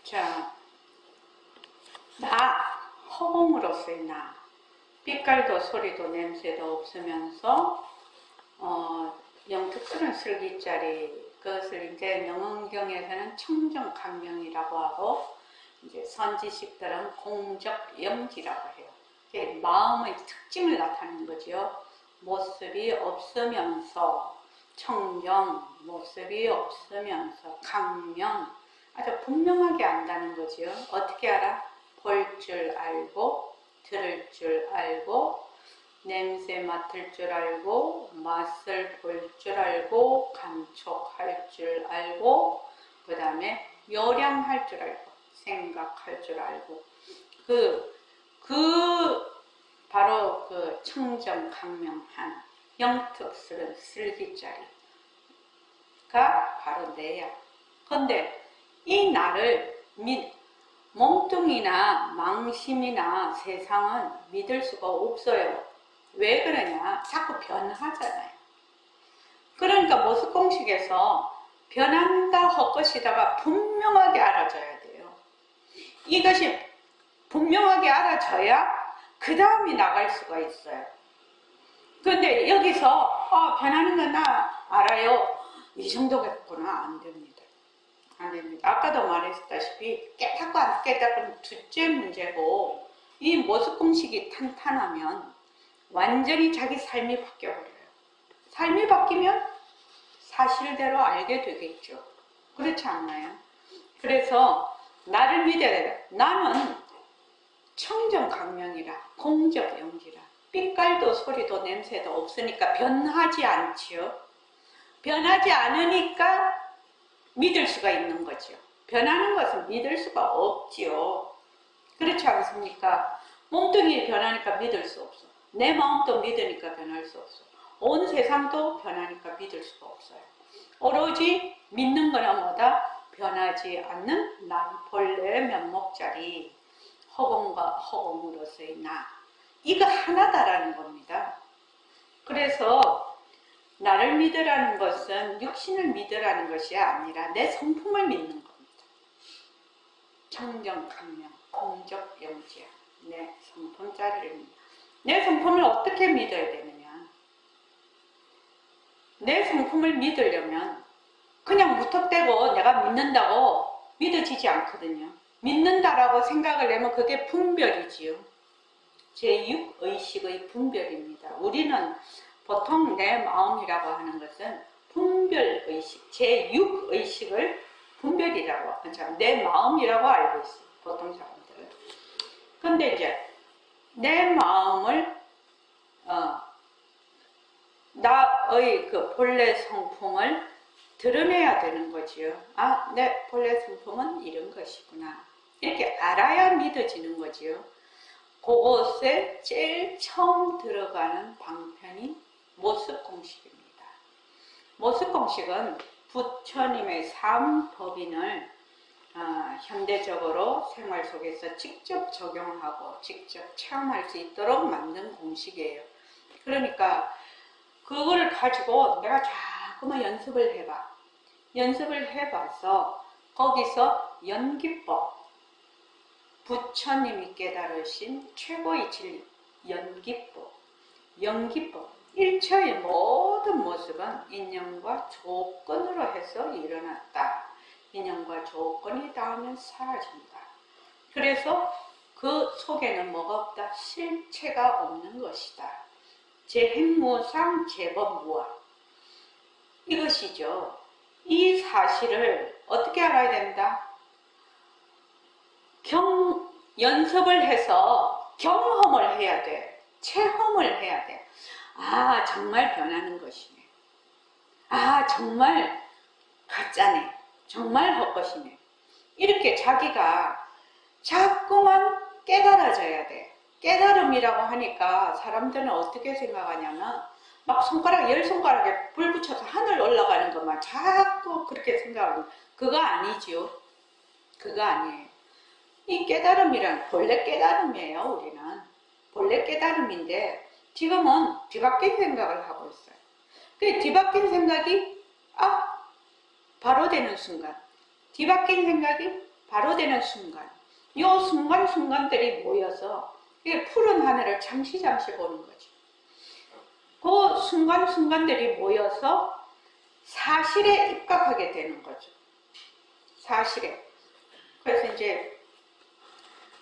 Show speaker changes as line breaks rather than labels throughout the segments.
자, 나, 허공으로서의 나. 빛깔도 소리도 냄새도 없으면서 영특스러운 슬기짜리, 그것을 이제 명언경에서는 청정강명이라고 하고, 이제 선지식들은 공적영지라고 해요. 이게 마음의 특징을 나타내는 거죠. 모습이 없으면서 청정, 모습이 없으면서 강명, 아주 분명하게 안다는 거죠. 어떻게 알아? 볼 줄 알고, 들을 줄 알고, 냄새 맡을 줄 알고, 맛을 볼 줄 알고, 감촉할 줄 알고, 그 다음에 요량할 줄 알고, 생각할 줄 알고, 바로 그 청정강명한 영특스러운 슬기짜리가 바로 내야. 근데 이 나를 몸뚱이나 망심이나 세상은 믿을 수가 없어요. 왜 그러냐? 자꾸 변하잖아요. 그러니까 모습공식에서 변한다 헛것이다가 분명하게 알아져야 돼요. 이것이 분명하게 알아져야 그 다음이 나갈 수가 있어요. 그런데 여기서 변하는 건 나 알아요. 이 정도겠구나. 안 됩니다. 안 됩니다. 아까도 말했다시피 깨닫고 안 깨닫고는 둘째 문제고, 이 모습공식이 탄탄하면 완전히 자기 삶이 바뀌어버려요. 삶이 바뀌면 사실대로 알게 되겠죠. 그렇지 않나요? 그래서 나를 믿어야 돼. 나는 청정강명이라, 공적영지라, 빛깔도 소리도 냄새도 없으니까 변하지 않지요. 변하지 않으니까 믿을 수가 있는 거죠. 변하는 것은 믿을 수가 없지요. 그렇지 않습니까? 몸뚱이 변하니까 믿을 수 없어. 내 마음도 믿으니까 변할 수 없어. 온 세상도 변하니까 믿을 수가 없어요. 오로지 믿는 거는 뭐다? 변하지 않는 난 본래의 면목자리, 허공과 허공으로서의 나. 이거 하나다라는 겁니다. 그래서 나를 믿으라는 것은 육신을 믿으라는 것이 아니라 내 성품을 믿는 겁니다. 청정강명, 공적영지야. 내 성품자리를 믿는. 내 성품을 어떻게 믿어야 되느냐? 내 성품을 믿으려면 그냥 무턱대고 내가 믿는다고 믿어지지 않거든요. 믿는다라고 생각을 내면 그게 분별이지요. 제6의식의 분별입니다. 우리는 보통 내 마음이라고 하는 것은 분별의식, 제6의식을 분별이라고 하죠. 내 마음이라고 알고 있어요. 보통 사람들은. 근데 이제 내 마음을 나의 그 본래 성품을 드러내야 되는 거지요. 아, 내 본래 성품은 이런 것이구나. 이렇게 알아야 믿어지는 거지요. 그곳에 제일 처음 들어가는 방편이 모습공식입니다. 모습공식은 부처님의 3법인을 현대적으로 생활 속에서 직접 적용하고 직접 체험할 수 있도록 만든 공식이에요. 그러니까 그거를 가지고 내가 자꾸만 연습을 해봐. 연습을 해봐서 거기서 연기법, 부처님이 깨달으신 최고의 진리, 연기법, 일처의 모든 모습은 인연과 조건으로 해서 일어났다. 인연과 조건이 닿으면 사라진다. 그래서 그 속에는 뭐가 없다? 실체가 없는 것이다. 제행무상 제법무아. 이것이죠. 이 사실을 어떻게 알아야 된다? 연습을 해서 경험을 해야 돼. 체험을 해야 돼. 아, 정말 변하는 것이네. 아, 정말 가짜네. 정말 헛것이네. 이렇게 자기가 자꾸만 깨달아져야 돼. 깨달음이라고 하니까 사람들은 어떻게 생각하냐면 막 손가락, 10손가락에 불 붙여서 하늘 올라가는 것만 자꾸 그렇게 생각하는, 그거 아니지요. 그거 아니에요. 이 깨달음이란 본래 깨달음이에요. 우리는 본래 깨달음인데 지금은 뒤바뀐 생각을 하고 있어요. 그 뒤바뀐 생각이 바로 되는 순간, 뒤바뀐 생각이 바로 되는 순간, 요 순간순간들이 모여서 푸른 하늘을 잠시 보는 거죠. 그 순간순간들이 모여서 사실에 입각하게 되는 거죠. 사실에. 그래서 이제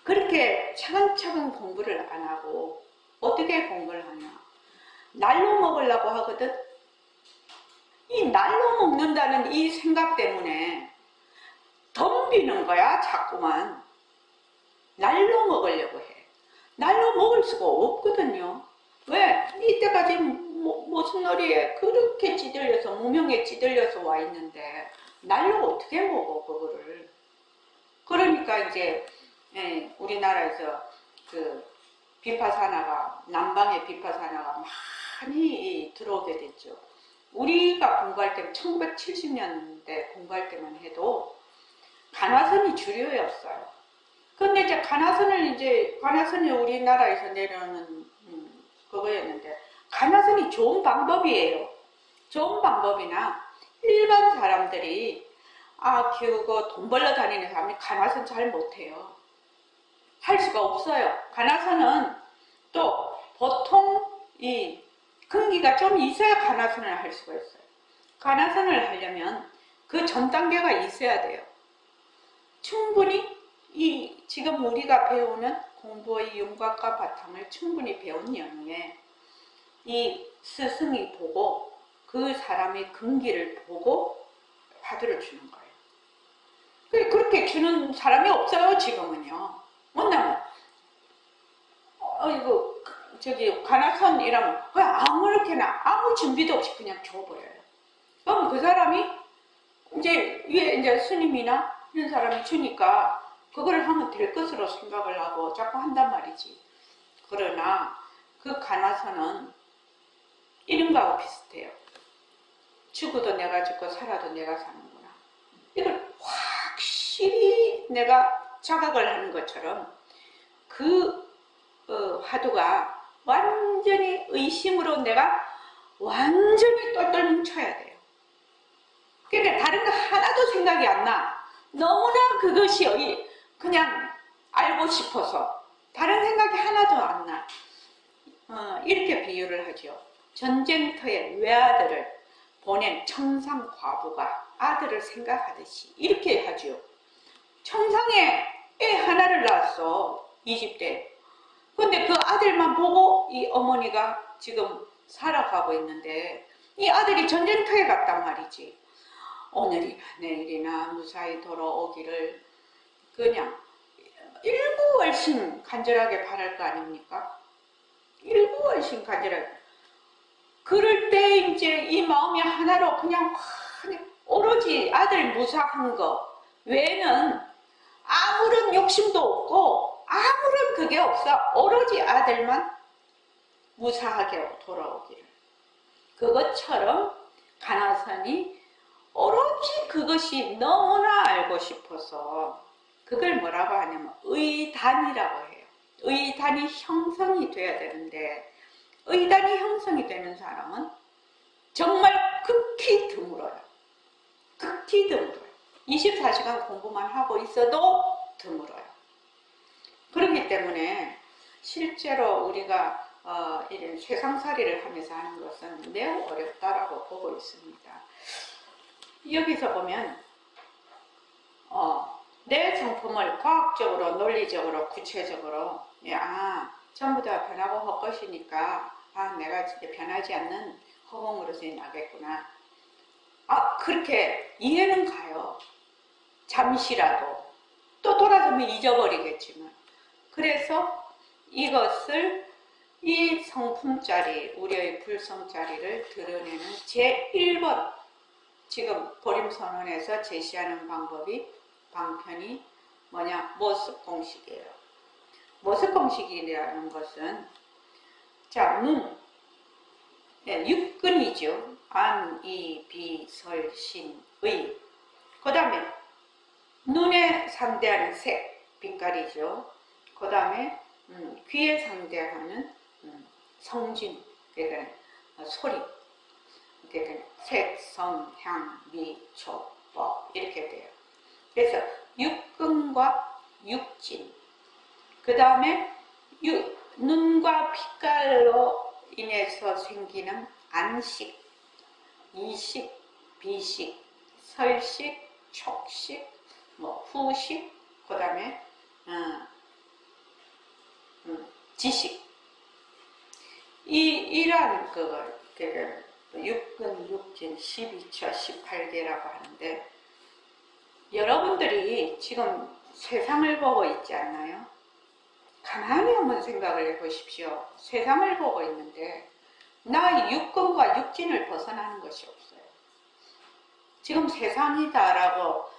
그렇게 차근차근 공부를 안 하고 어떻게 공부를 하냐. 날로 먹으려고 하거든. 이 날로 먹는다는 이 생각 때문에 덤비는 거야, 자꾸만. 날로 먹으려고 해. 날로 먹을 수가 없거든요. 왜? 이때까지 무슨 놀이에 그렇게 찌들려서, 무명에 찌들려서 와 있는데, 날로 어떻게 먹어, 그거를. 그러니까 이제, 우리나라에서 그 비파사나가, 남방의 비파사나가 많이 들어오게 됐죠. 우리가 공부할 때, 1970년대 공부할 때만 해도, 간화선이 주류였어요. 근데 이제 간화선이 우리나라에서 내려오는 그거였는데, 간화선이 좋은 방법이에요. 좋은 방법이나 일반 사람들이 그거 돈 벌러 다니는 사람이 간화선 잘 못해요. 할 수가 없어요. 간화선은 또 보통 이 근기가 좀 있어야 간화선을 할 수가 있어요. 간화선을 하려면 그 전 단계가 있어야 돼요. 충분히 지금 우리가 배우는 공부의 윤곽과 바탕을 충분히 배운 연후에 이 스승이 보고 그 사람의 근기를 보고 화두를 주는 거예요. 그렇게 주는 사람이 없어요, 지금은요. 뭐냐면 이거 간화선 이라면 그냥 아무렇게나 아무 준비도 없이 그냥 줘버려요. 그럼 그 사람이 이제 위에 이제 스님이나 이런 사람이 주니까 그걸 하면 될 것으로 생각을 하고 자꾸 한단 말이지. 그러나 그 간화선은 이런 거하고 비슷해요. 죽어도 내가 죽고 살아도 내가 사는구나. 이걸 확실히 내가 자각을 하는 것처럼 그 화두가 완전히 의심으로 내가 완전히 똘똘 뭉쳐야 돼요. 그러니까 다른 거 하나도 생각이 안 나. 너무나 그것이 그냥 알고 싶어서 다른 생각이 하나도 안 나. 이렇게 비유를 하죠. 전쟁터에 외아들을 보낸 청상 과부가 아들을 생각하듯이 이렇게 하죠. 청상에 애 하나를 낳았어. 20대. 근데 그 아들만 보고 이 어머니가 지금 살아가고 있는데 이 아들이 전쟁터에 갔단 말이지. 오늘이나 내일이나 무사히 돌아오기를 그냥 일구월신 간절하게 바랄 거 아닙니까? 일구월신 간절하게. 그럴 때 이제 이 마음이 하나로 그냥 오로지 아들 무사한 거 외에는 아무런 욕심도 없고 아무런 그게 없어. 오로지 아들만 무사하게 돌아오기를. 그것처럼 간화선이 오로지 그것이 너무나 알고 싶어서 그걸 뭐라고 하냐면 의단이라고 해요. 의단이 형성이 돼야 되는데 의단이 형성이 되는 사람은 정말 극히 드물어요. 극히 드물어요. 24시간 공부만 하고 있어도 드물어요. 그렇기 때문에 실제로 우리가 이런 세상살이를 하면서 하는 것은 매우 어렵다라고 보고 있습니다. 여기서 보면 내 성품을 과학적으로, 논리적으로, 구체적으로 전부 다 변하고 헛것이니까 내가 진짜 변하지 않는 허공으로서 나겠구나. 그렇게 이해는 가요. 잠시라도. 또 돌아서면 잊어버리겠지만. 그래서 이것을 이 성품짜리, 우리의 불성짜리를 드러내는 제1번 지금 보림선언에서 제시하는 방편이 뭐냐? 모습공식이에요. 모습공식이라는 것은 눈, 육근이죠. 안, 이, 비, 설, 신, 의. 그 다음에 눈에 상대하는 색, 빛깔이죠. 그 다음에 귀에 상대하는 성진, 그러니까 소리. 그러니까 색, 성, 향, 미, 촉, 법 이렇게 돼요. 그래서 육근 육근과 육진. 그 다음에 눈과 빛깔로 인해서 생기는 안식, 이식, 비식, 설식, 촉식, 후식, 그 다음에 지식. 이러한 육근, 육진, 12처, 18개라고 하는데, 여러분들이 지금 세상을 보고 있지 않나요? 가만히 한번 생각을 해보십시오. 세상을 보고 있는데 나 육근과 육진을 벗어나는 것이 없어요. 지금 세상이다라고,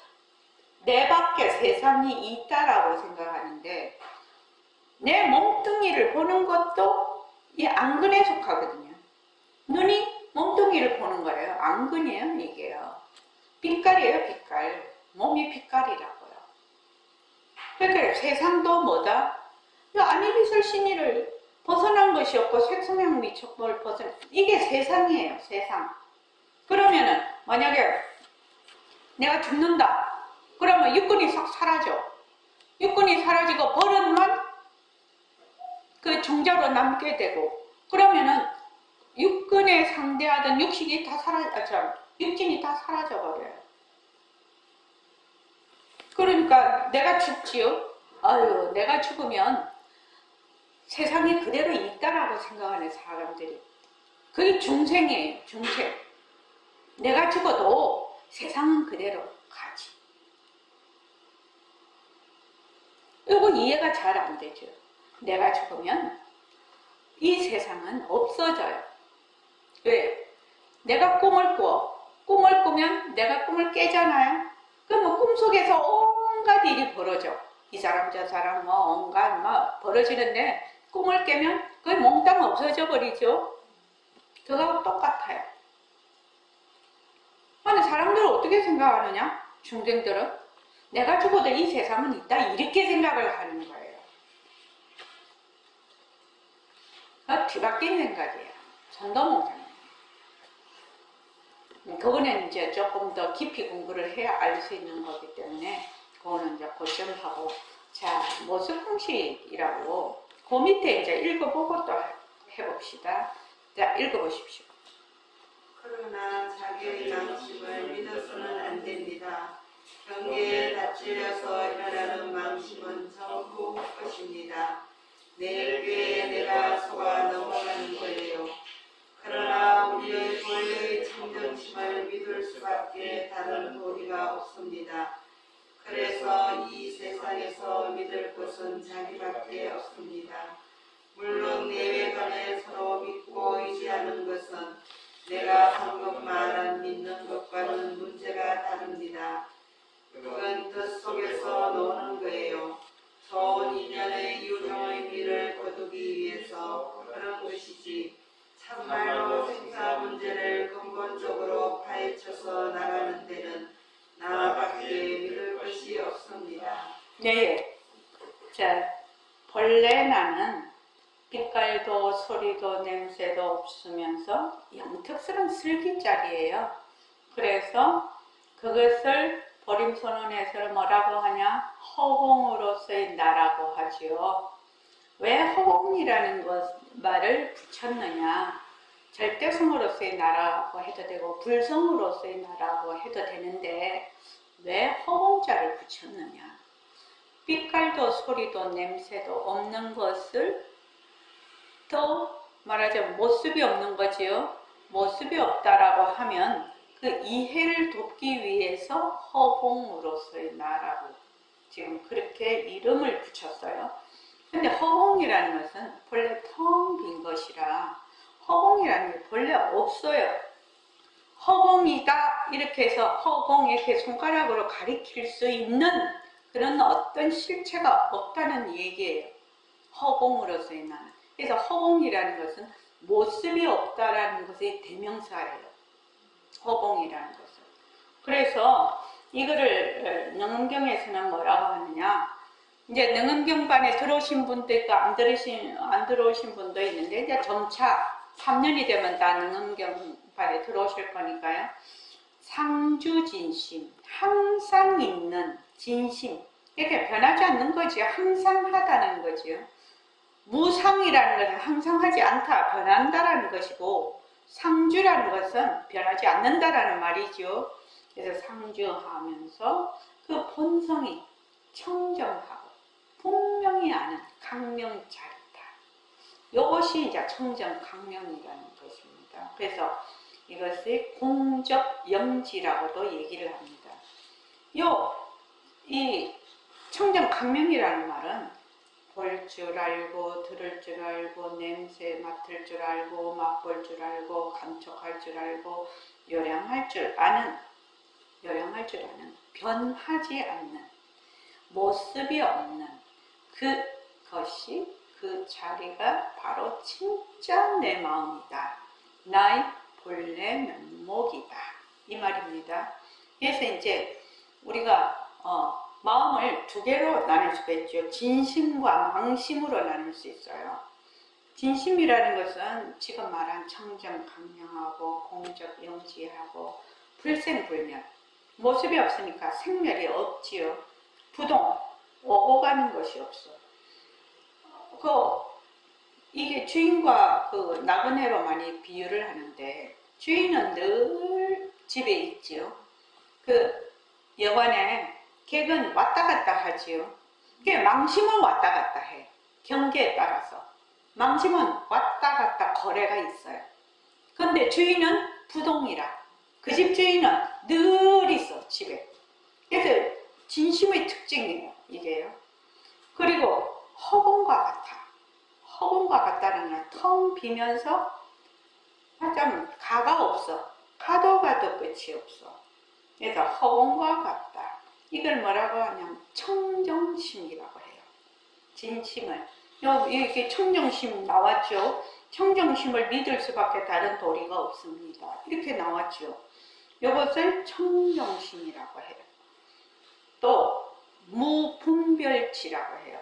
내 밖에 세상이 있다라고 생각하는데, 내 몸뚱이를 보는 것도 이 안근에 속하거든요. 눈이 몸뚱이를 보는 거예요. 안근이에요, 이게요. 빛깔이에요, 빛깔. 몸이 빛깔이라고요. 그러니까 세상도 뭐다? 안이비설신이를 벗어난 것이 없고 색성향 미촉을 벗어난, 이게 세상이에요, 세상. 그러면은 만약에 내가 죽는다. 그러면 육근이 싹 사라져. 육근이 사라지고 버릇만 그 종자로 남게 되고, 그러면은 육근에 상대하던 육식이 다 육진이 다 사라져 버려요. 그러니까 내가 죽지요. 아유, 내가 죽으면 세상이 그대로 있다라고 생각하는 사람들이, 그게 중생이에요, 중생. 내가 죽어도 세상은 그대로 가지. 이거 이해가 잘 안 되죠. 내가 죽으면 이 세상은 없어져요. 왜? 내가 꿈을 꿔. 꿈을 꾸면 내가 꿈을 깨잖아요. 그러면 꿈속에서 온갖 일이 벌어져. 이 사람 저 사람 온갖 벌어지는데, 꿈을 깨면 그게 몽땅 없어져 버리죠. 그거하고 똑같아요. 아니, 사람들은 어떻게 생각하느냐? 중생들은 내가 죽어도 이 세상은 있다, 이렇게 생각을 하는 거예요. 뒤바뀐 생각이에요. 선도몽상이에요. 그거는 이제 조금 더 깊이 공부를 해야 알 수 있는 거기 때문에 그거는 이제 고점하고, 자, 모습공식이라고 그 밑에 이제 읽어보고 또 해봅시다. 자, 읽어보십시오.
그러나 자기의 망심을 믿어서는 안 됩니다. 경계에 다찔려서 일어나는 망심은 전부 것입니다. 내 꾀에 내가 속아 넘어가는 거예요. 그러나 우리의 본래의 청정심을 믿을 수밖에 다른 도리가 없습니다. 그래서 이 세상에서 믿을 것은 자기밖에 없습니다. 물론 내외간에 서로 믿고 의지하는 것은 내가 방금 말한 믿는 것과는 문제가 다릅니다. 그건 뜻 속에서 노는 거예요. 좋은 인연의 유정의 미를 거두기 위해서 그런 것이지, 참말로 생사 문제를 근본적으로 파헤쳐서 나가는 데는 나밖에 믿을 것이 없습니다.
네. 자, 본래 나는 빛깔도 소리도 냄새도 없으면서 영특스러운 슬기짜리예요. 그래서 그것을 보림선언에서 뭐라고 하냐? 허공으로서의 나라고 하지요. 왜 허공이라는 말을 붙였느냐? 절대성으로서의 나라고 해도 되고 불성으로서의 나라고 해도 되는데 왜 허공자를 붙였느냐? 빛깔도 소리도 냄새도 없는 것을, 또 말하자면 모습이 없는 거지요. 모습이 없다라고 하면 그 이해를 돕기 위해서 허공으로서의 나라고 지금 그렇게 이름을 붙였어요. 근데 허공이라는 것은 본래 텅 빈 것이라 허공이라는 게 본래 없어요. 허공이다 이렇게 해서 허공 이렇게 손가락으로 가리킬 수 있는 그런 어떤 실체가 없다는 얘기예요. 허공으로서의 나는. 그래서 허공이라는 것은 모습이 없다라는 것의 대명사예요. 허공이라는 것은. 그래서 이거를 능엄경에서는 뭐라고 하느냐? 이제 능엄경반에 들어오신 분도 있고 안 들어오신 분도 있는데, 이제 점차 3년이 되면 다 능엄경반에 들어오실 거니까요. 상주진심, 항상 있는 진심, 이렇게 변하지 않는 거지. 항상 하다는 거지요. 무상이라는 것은 항상 하지 않다, 변한다라는 것이고, 상주라는 것은 변하지 않는다라는 말이죠. 그래서 상주하면서 그 본성이 청정하고 분명히 아는 강명자리다. 이것이 이제 청정강명이라는 것입니다. 그래서 이것을 공적영지라고도 얘기를 합니다. 이 청정강명이라는 말은 볼 줄 알고, 들을 줄 알고, 냄새 맡을 줄 알고, 맛볼 줄 알고, 감촉할 줄 알고, 요량할 줄 아는, 변하지 않는, 모습이 없는 그것이, 그 자리가 바로 진짜 내 마음이다. 나의 본래 면목이다. 이 말입니다. 그래서 이제 우리가 마음을 두 개로 나눌 수가 있죠. 진심과 망심으로 나눌 수 있어요. 진심이라는 것은 지금 말한 청정강명하고 공적영지하고 불생불멸, 모습이 없으니까 생멸이 없지요. 부동, 오고 가는 것이 없어. 이게 주인과 그 나그네로 많이 비유를 하는데, 주인은 늘 집에 있지요. 그 여관에 객은 왔다 갔다 하지요. 망심은 왔다 갔다 해. 경계에 따라서. 망심은 왔다 갔다 거래가 있어요. 근데 주인은 부동이라. 그 집 주인은 늘 있어, 집에. 그래서 진심의 특징이에요, 이게요. 그리고 허공과 같아. 허공과 같다는 건 텅 비면서 좀 가가 없어. 가도 끝이 없어. 그래서 허공과 같다. 이걸 뭐라고 하냐면 청정심이라고 해요. 진심을. 이렇게 청정심 나왔죠. 청정심을 믿을 수밖에 다른 도리가 없습니다. 이렇게 나왔죠. 이것을 청정심이라고 해요. 또 무분별지라고 해요.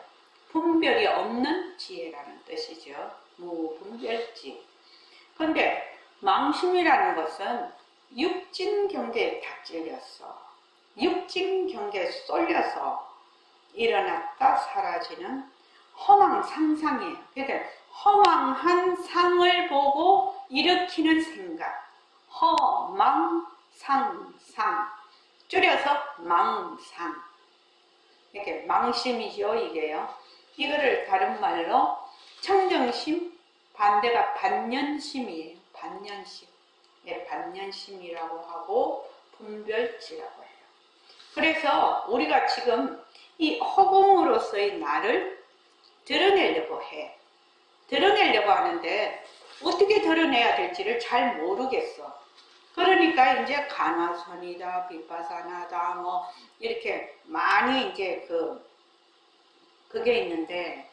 분별이 없는 지혜라는 뜻이죠. 무분별지. 그런데 망심이라는 것은 육진경계에 다 찔렸어. 육진경계에 쏠려서 일어났다 사라지는 허망상상이에요. 그러니까 허망한 상을 보고 일으키는 생각. 허망상상. 줄여서 망상. 이렇게 망심이죠, 이게요. 이거를 다른 말로 청정심, 반대가 반년심이에요. 반년심. 예, 반년심이라고 하고 분별지라고 해요. 그래서 우리가 지금 이 허공으로서의 나를 드러내려고 해. 드러내려고 하는데 어떻게 드러내야 될지를 잘 모르겠어. 그러니까 이제 간화선이다, 비파사나다, 뭐 이렇게 많이 이제 그게 있는데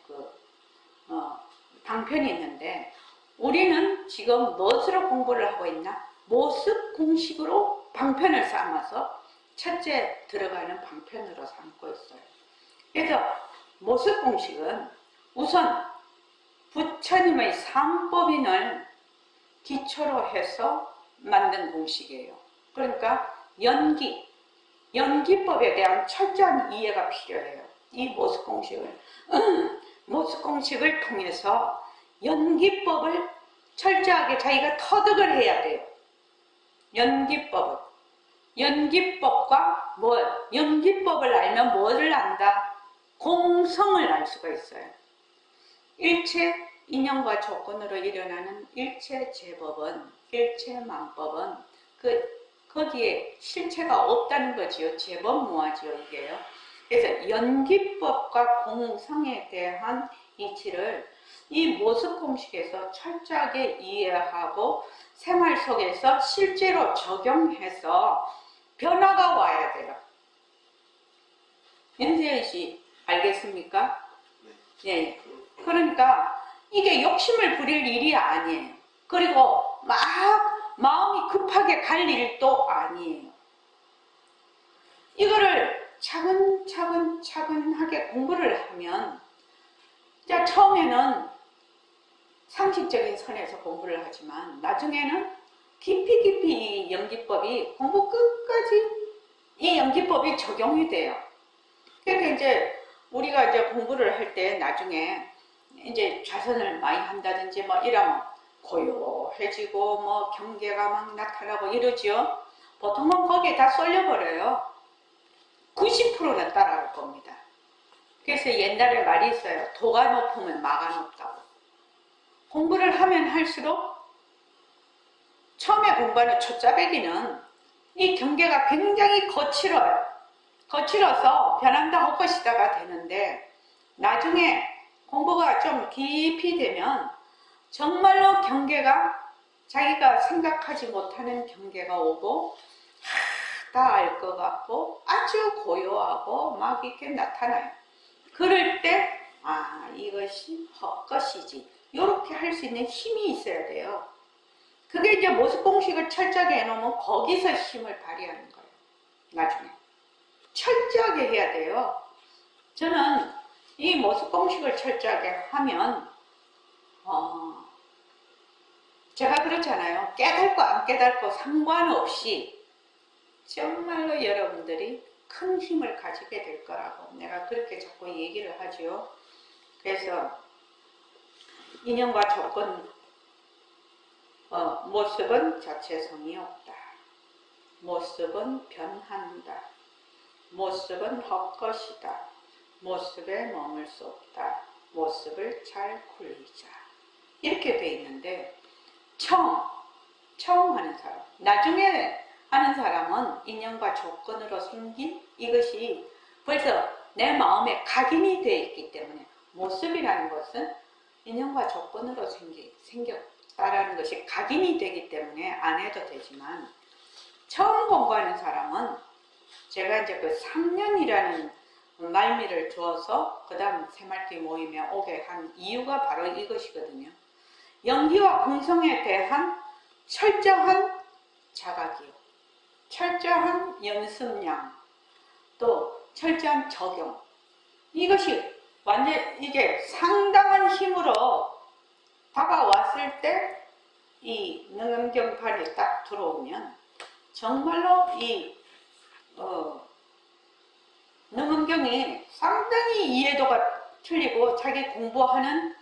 방편이 있는데, 우리는 지금 무엇으로 공부를 하고 있나? 모습 공식으로 방편을 삼아서 첫째 들어가는 방편으로 삼고 있어요. 그래서 모습 공식은 우선 부처님의 삼법인을 기초로 해서 만든 공식이에요. 그러니까 연기법에 대한 철저한 이해가 필요해요. 이 모습 공식을 통해서 연기법을 철저하게 자기가 터득을 해야 돼요. 연기법과 연기법을 알면 뭐를 안다? 공성을 알 수가 있어요. 일체 인연과 조건으로 일어나는 일체 제법은, 일체 만법은 거기에 실체가 없다는 거지요. 제법무하지요, 이게요. 그래서 연기법과 공성에 대한 이치를 이 모습 공식에서 철저하게 이해하고 생활 속에서 실제로 적용해서 변화가 와야 돼요. 윤세현 씨 알겠습니까? 네. 그러니까 이게 욕심을 부릴 일이 아니에요. 그리고 막 마음이 급하게 갈 일도 아니에요. 이거를 차근차근하게 공부를 하면, 자, 처음에는 상식적인 선에서 공부를 하지만 나중에는 깊이 이 연기법이 공부 끝까지 이 연기법이 적용이 돼요. 그러니까 이제 우리가 이제 공부를 할 때 나중에 이제 좌선을 많이 한다든지 뭐 이러면 고요해지고 뭐 경계가 막 나타나고 이러죠. 보통은 거기에 다 쏠려버려요. 90%는 따라갈 겁니다. 그래서 옛날에 말이 있어요. 도가 높으면 마가 높다고. 공부를 하면 할수록 처음에 공부하는 초짜배기는 이 경계가 굉장히 거칠어요. 거칠어서 변한다 헛것이다가 되는데 나중에 공부가 좀 깊이 되면 정말로 경계가 자기가 생각하지 못하는 경계가 오고 다 알 것 같고 아주 고요하고 막 이렇게 나타나요. 그럴 때 이것이 헛것이지 이렇게 할 수 있는 힘이 있어야 돼요. 그게 이제 모습 공식을 철저하게 해놓으면 거기서 힘을 발휘하는 거예요. 나중에 철저하게 해야 돼요. 저는 이 모습 공식을 철저하게 하면 제가 그렇잖아요. 깨닫고 안 깨닫고 상관없이 정말로 여러분들이 큰 힘을 가지게 될 거라고 내가 그렇게 자꾸 얘기를 하죠. 그래서 인연과 조건 모습은 자체성이 없다. 모습은 변한다. 모습은 헛것이다. 모습에 머물 수 없다. 모습을 잘 굴리자. 이렇게 돼 있는데 처음 하는 사람, 나중에 하는 사람은 인연과 조건으로 생긴 이것이 벌써 내 마음에 각인이 되어 있기 때문에 모습이라는 것은 인연과 조건으로 생겼다라는 것이 각인이 되기 때문에 안 해도 되지만 처음 공부하는 사람은 제가 이제 그 3년이라는 말미를 두어서 그 다음 새말기 모임에 오게 한 이유가 바로 이것이거든요. 연기와 공성에 대한 철저한 자각이요. 철저한 연습량, 또 철저한 적용. 이것이 완전 이게 상당한 힘으로 다가왔을 때 이 능엄경판이 딱 들어오면 정말로 이 능엄경이 상당히 이해도가 틀리고 자기 공부하는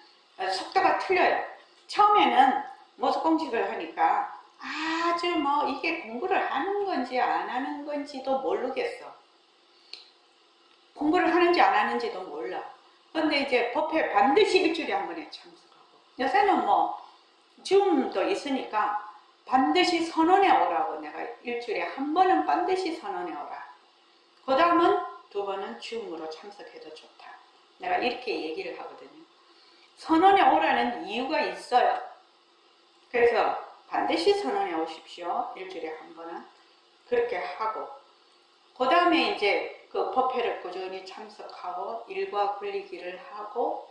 속도가 틀려요. 처음에는 모습공식을 하니까 아주 뭐 이게 공부를 하는 건지 안 하는 건지도 모르겠어. 공부를 하는지 안 하는지도 몰라. 그런데 이제 법회 반드시 일주일에 한 번에 참석하고 요새는 뭐 줌도 있으니까 반드시 선언해 오라고 내가 일주일에 한 번은 반드시 선언해 오라. 그 다음은 2번은 줌으로 참석해도 좋다. 내가 이렇게 얘기를 하거든요. 선언해 오라는 이유가 있어요. 그래서 반드시 선언해 오십시오. 일주일에 한 번은. 그렇게 하고 그 다음에 이제 그 법회를 꾸준히 참석하고 일과 굴리기를 하고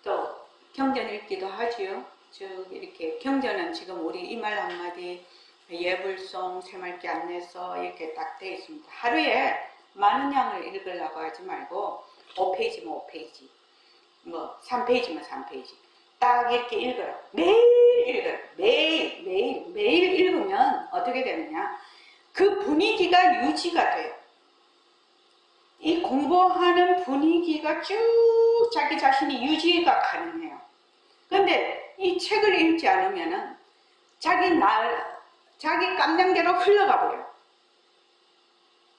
또 경전 읽기도 하지요. 쭉 이렇게 경전은 지금 우리 이 말 한마디 예불송 새말기 안내서 이렇게 딱 되어 있습니다. 하루에 많은 양을 읽으려고 하지 말고 5페이지면 5페이지 뭐 3페이지면 3페이지 딱 이렇게 읽어요. 매일 읽어요. 매일 읽으면 어떻게 되느냐, 그 분위기가 유지가 돼요. 이 공부하는 분위기가 쭉 자기 자신이 유지가 가능해요. 그런데 이 책을 읽지 않으면은 자기 깜냥대로 흘러가 버려요.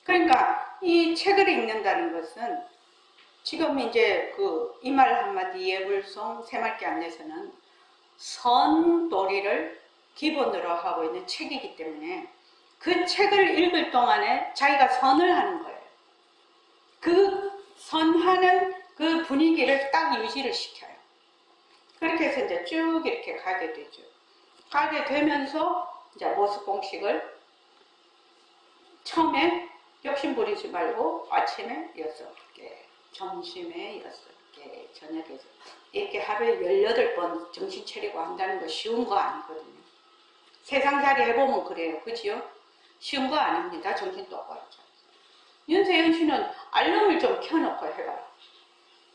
그러니까 이 책을 읽는다는 것은 지금 이제 그 이 말 한마디 예불송 새말기 안내서는 선도리를 기본으로 하고 있는 책이기 때문에 그 책을 읽을 동안에 자기가 선을 하는 거예요. 그 선하는 그 분위기를 딱 유지를 시켜요. 그렇게 해서 이제 쭉 이렇게 가게 되죠. 가게 되면서 이제 모습 공식을 처음에 욕심 부리지 말고 아침에 6개, 점심에 6개, 저녁에 이렇게 하루에 18번 정신 차리고 한다는 거 쉬운 거 아니거든요. 세상살이 해보면 그래요. 그지요? 쉬운 거 아닙니다. 정신 똑바로 차리고. 윤세연 씨는 알람을 좀 켜놓고 해봐요.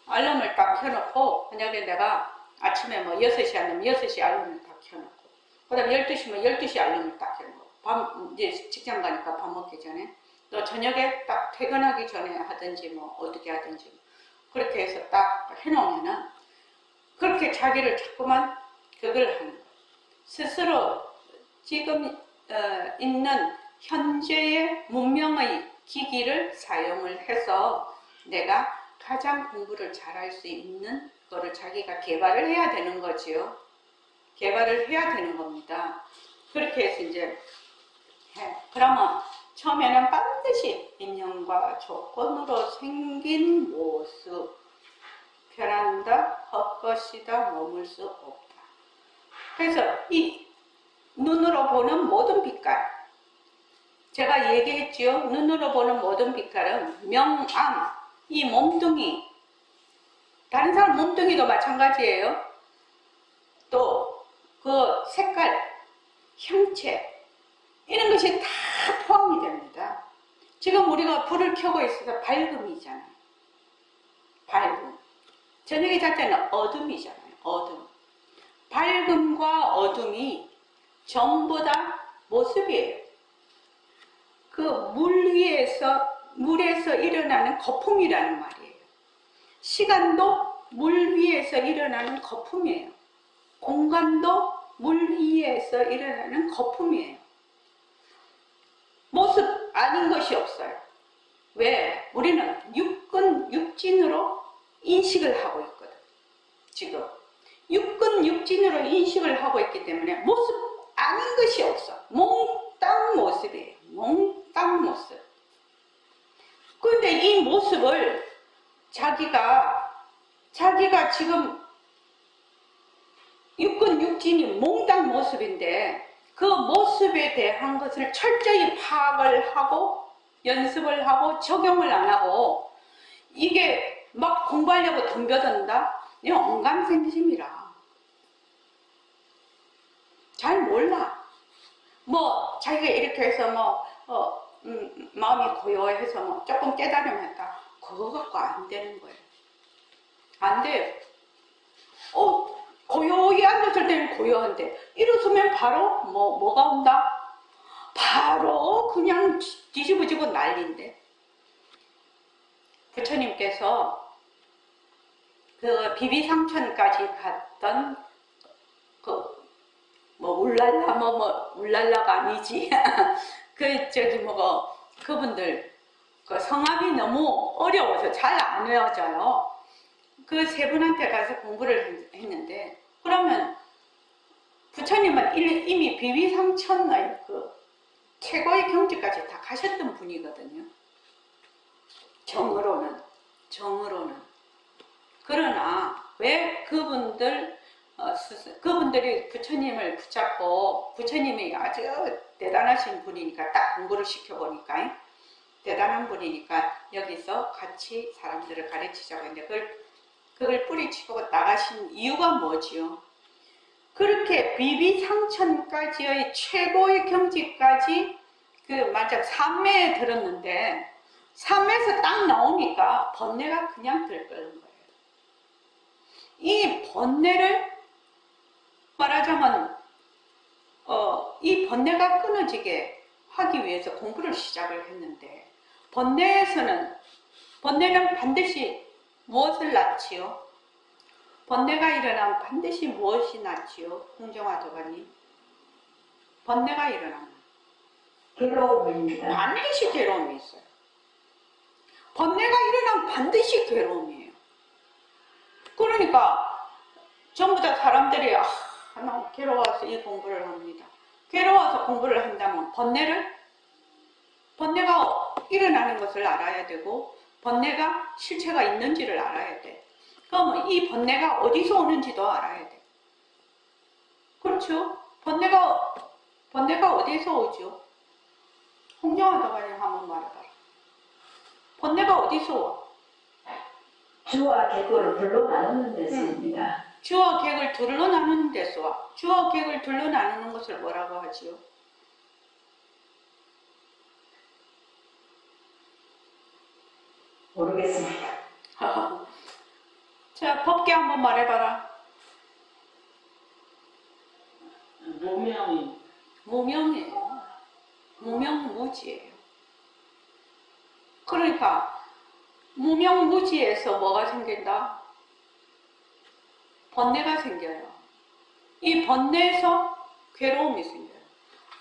알람을 딱 켜놓고 만약에 내가 아침에 뭐 6시 안 되면 6시 알람을 딱 켜놓고 그 다음 12시면 12시 알람을 딱 켜놓고 이제 직장 가니까 밥 먹기 전에 또 저녁에 딱 퇴근하기 전에 하든지 뭐 어떻게 하든지 그렇게 해서 딱 해놓으면은 그렇게 자기를 자꾸만 그걸 하는 거예요. 스스로 지금 있는 현재의 문명의 기기를 사용을 해서 내가 가장 공부를 잘할 수 있는 거를 자기가 개발을 해야 되는 거지요. 개발을 해야 되는 겁니다. 그렇게 해서 이제 그러면 처음에는 반드시 인연과 조건으로 생긴 모습, 변한다, 헛것이다, 머물 수 없다. 그래서 이 눈으로 보는 모든 빛깔, 제가 얘기했지요. 눈으로 보는 모든 빛깔은 명암, 이 몸뚱이, 다른 사람 몸뚱이도 마찬가지예요. 또 그 색깔, 형체, 이런 것이 다 포함이 됩니다. 지금 우리가 불을 켜고 있어서 밝음이잖아요. 밝음. 저녁의 자체는 어둠이잖아요. 어둠. 밝음과 어둠이 전부 다 모습이에요. 그 물에서 일어나는 거품이라는 말이에요. 시간도 물 위에서 일어나는 거품이에요. 공간도 물 위에서 일어나는 거품이에요. 모습 아닌 것이 없어요. 왜? 우리는 육근육진으로 인식을 하고 있거든. 지금 육근육진으로 인식을 하고 있기 때문에 모습 아닌 것이 없어. 몽땅 모습이에요. 몽땅 모습. 그런데 이 모습을 자기가 지금 육근육진이 몽땅 모습인데 그 모습에 대한 것을 철저히 파악을 하고 연습을 하고 적용을 안 하고 이게 막 공부하려고 덤벼든다? 이건 언감생심이라. 잘 몰라. 뭐 자기가 이렇게 해서 마음이 고요해서 조금 깨달으면 했다. 그거 갖고 안 되는 거예요. 안 돼요. 고요히 앉았을 때는 고요한데 일어서면 바로 뭐가 온다? 바로 그냥 뒤집어지고 난리인데. 부처님께서 그 비비상천까지 갔던 울랄라가 아니지. 그분들 그 성함이 너무 어려워서 잘 안 외워져요. 그 세 분한테 가서 공부를 했는데, 그러면 부처님은 이미 비비상천의 그 최고의 경지까지 다 가셨던 분이거든요. 정으로는. 그러나 왜 그분들이 부처님을 붙잡고, 부처님이 아주 대단하신 분이니까 딱 공부를 시켜보니까 대단한 분이니까 여기서 같이 사람들을 가르치자고 했는데 그걸 뿌리치고 나가신 이유가 뭐지요? 그렇게 비비상천까지의 최고의 경지까지 만약 삼매에 들었는데 삼매에서 딱 나오니까 번뇌가 그냥 들끓는 거예요. 이 번뇌를 말하자면 이 번뇌가 끊어지게 하기 위해서 공부를 시작을 했는데 번뇌는 반드시 무엇을 낳지요? 번뇌가 일어나면 반드시 무엇이 낳지요? 홍정화 도가님. 번뇌가 일어나면
괴로움입니다.
반드시 괴로움이 있어요. 번뇌가 일어나면 반드시 괴로움이에요. 그러니까 전부 다 사람들이 나 괴로워서 이 공부를 합니다. 괴로워서 공부를 한다면 번뇌가 일어나는 것을 알아야 되고 번뇌가 실체가 있는지를 알아야 돼. 그러면 이 번뇌가 어디서 오는지도 알아야 돼. 그렇죠? 번뇌가 어디서 오죠? 홍정화 도가님 한번 말해봐라. 번뇌가 어디서 와?
주와 객을 둘로 나누는 데서입니다.
주와 객을 둘로 나누는 데서 와. 주와 객을 둘로 나누는 것을 뭐라고 하지요?
모르겠습니다.
자, 법계 한번 말해봐라.
무명이.
무명이에요. 무명무지예요. 그러니까 무명무지에서 뭐가 생긴다? 번뇌가 생겨요. 이 번뇌에서 괴로움이 생겨요.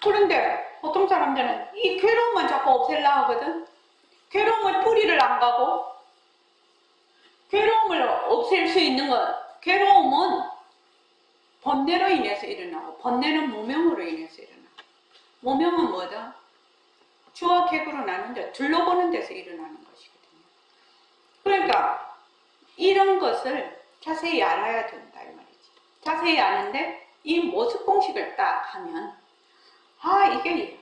그런데 보통 사람들은 이 괴로움만 자꾸 없애려 하거든. 괴로움의 뿌리를 안 가고, 괴로움을 없앨 수 있는 것, 괴로움은 번뇌로 인해서 일어나고, 번뇌는 무명으로 인해서 일어나고. 무명은 뭐다? 주와 객으로 나누는데 둘러보는 데서 일어나는 것이거든요. 그러니까 이런 것을 자세히 알아야 된다 이 말이지. 자세히 아는데 이 모습 공식을 딱 하면 아 이게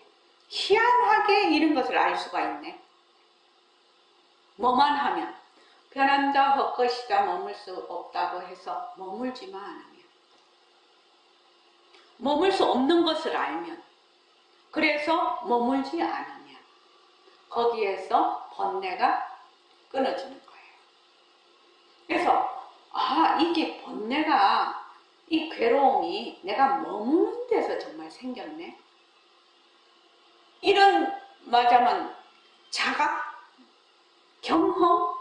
희한하게 이런 것을 알 수가 있네. 뭐만 하면 변한다 헛것이다 머물 수 없다고 해서 머물지만 않으면, 머물 수 없는 것을 알면, 그래서 머물지 않으면 거기에서 번뇌가 끊어지는 거예요. 그래서 아 이게 번뇌가, 이 괴로움이 내가 머무는 데서 정말 생겼네. 이런 말하자면 자각, 경험,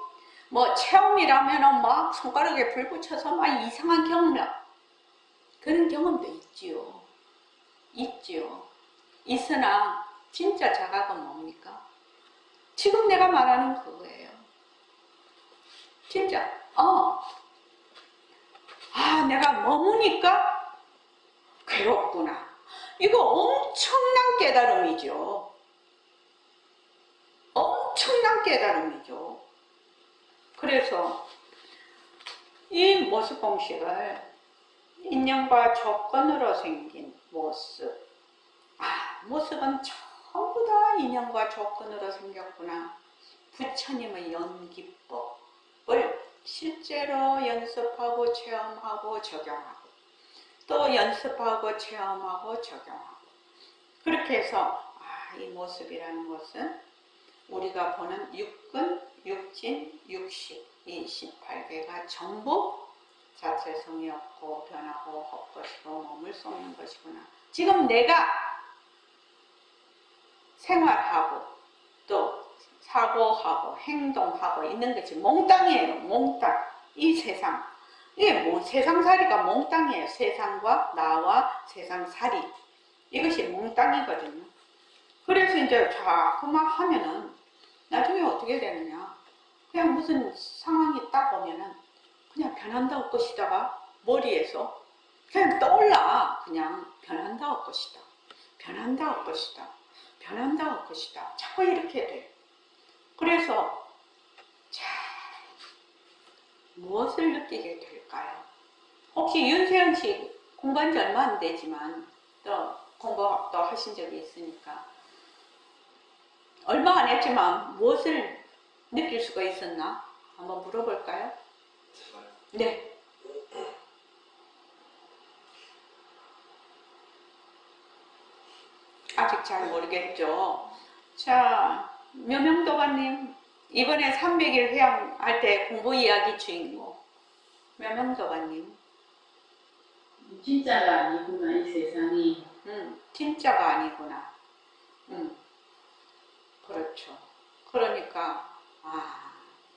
뭐 체험이라면 막 손가락에 불 붙여서 막 이상한 경험, 그런 경험도 있지요. 있지요. 있으나 진짜 자각은 뭡니까? 지금 내가 말하는 그거예요. 진짜 내가 머무니까 괴롭구나. 이거 엄청난 깨달음이죠. 엄청난 깨달음이죠. 그래서 이 모습 공식을 인연과 조건으로 생긴 모습, 모습은 전부 다 인연과 조건으로 생겼구나. 부처님의 연기법을 실제로 연습하고 체험하고 적용하고, 또 연습하고 체험하고 적용하고, 그렇게 해서 이 모습이라는 것은 우리가 보는 육근, 육진, 육식, 이 18개가 전부 자체성이 없고 변하고 헛것이고 몸을 쏘는 것이구나. 지금 내가 생활하고 또 사고하고 행동하고 있는 것이 몽땅이에요. 몽땅. 이 세상. 이게 뭐 세상살이가 몽땅이에요. 세상과 나와 세상살이. 이것이 몽땅이거든요. 그래서 이제 자꾸만 하면은 나중에 어떻게 되느냐. 그냥 무슨 상황이 딱 오면은 그냥 변한다고 것이다가 머리에서 그냥 떠올라. 그냥 변한다고 것이다. 변한다고 것이다. 변한다고 것이다. 자꾸 이렇게 돼. 그래서 무엇을 느끼게 될까요? 혹시 윤세영 씨 공부한 지 얼마 안 되지만 또 공부도 하신 적이 있으니까 얼마 안 했지만 무엇을 느낄 수가 있었나? 한번 물어볼까요? 네. 아직 잘 모르겠죠. 자, 묘명도가님, 이번에 300일 회양할 때 공부 이야기 주인공. 묘명도가님.
진짜가 아니구나, 이 세상이.
진짜가 아니구나. 그렇죠. 그러니까,